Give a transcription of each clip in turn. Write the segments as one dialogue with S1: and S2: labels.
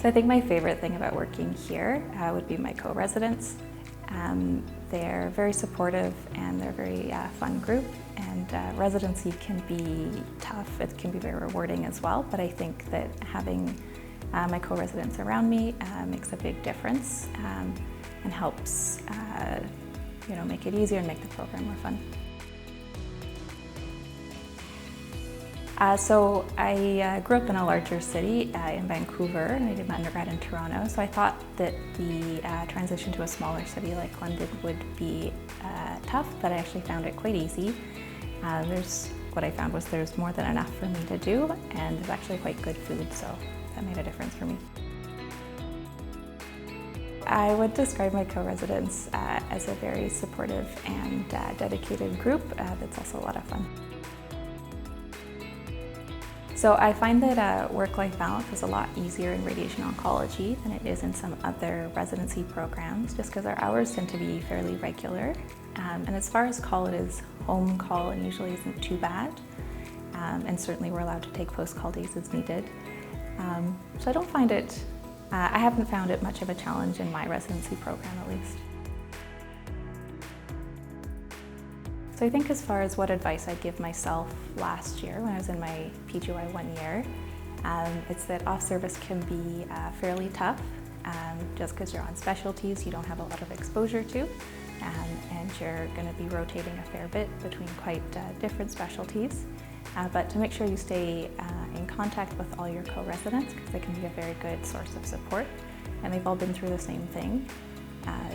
S1: So I think my favorite thing about working here would be my co-residents. They're very supportive and they're a very fun group, and residency can be tough. It can be very rewarding as well, but I think that having my co-residents around me makes a big difference and helps make it easier and make the program more fun. So I grew up in a larger city in Vancouver, and I did my undergrad in Toronto, so I thought that the transition to a smaller city like London would be tough, but I actually found it quite easy. What I found was there's more than enough for me to do, and there's actually quite good food, so that made a difference for me. I would describe my co-residents as a very supportive and dedicated group that's also a lot of fun. So I find that work-life balance is a lot easier in radiation oncology than it is in some other residency programs, just because our hours tend to be fairly regular. And as far as call, it is home call and usually isn't too bad. And certainly we're allowed to take post-call days as needed. So I don't find it, I haven't found it much of a challenge in my residency program at least. So I think as far as what advice I'd give myself last year when I was in my PGY 1 year, it's that off-service can be fairly tough. Just because you're on specialties you don't have a lot of exposure to, and you're going to be rotating a fair bit between quite different specialties. But to make sure you stay in contact with all your co-residents, because they can be a very good source of support, and they've all been through the same thing.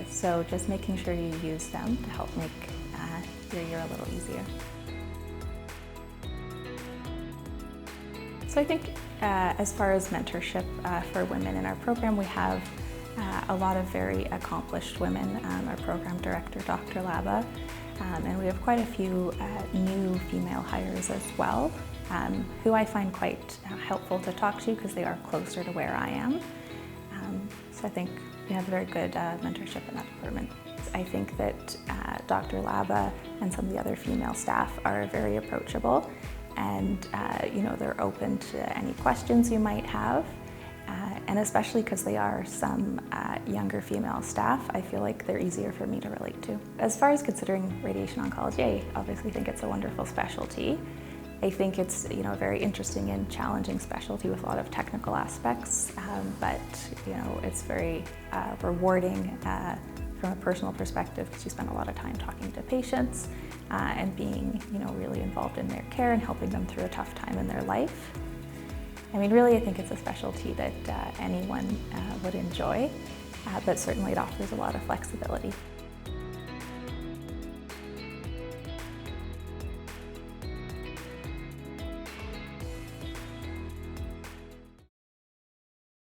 S1: So just making sure you use them to help make your year a little easier. So I think as far as mentorship for women in our program, we have a lot of very accomplished women. Our program director, Dr. Laba, and we have quite a few new female hires as well, who I find quite helpful to talk to because they are closer to where I am. So I think we have very good mentorship in that department. I think that Dr. Laba and some of the other female staff are very approachable, and they're open to any questions you might have. And especially because they are some younger female staff, I feel like they're easier for me to relate to. As far as considering radiation oncology, I obviously think it's a wonderful specialty. I think it's a very interesting and challenging specialty with a lot of technical aspects, but it's very rewarding from a personal perspective because you spend a lot of time talking to patients and being really involved in their care and helping them through a tough time in their life. I mean, really, I think it's a specialty that anyone would enjoy, but certainly it offers a lot of flexibility.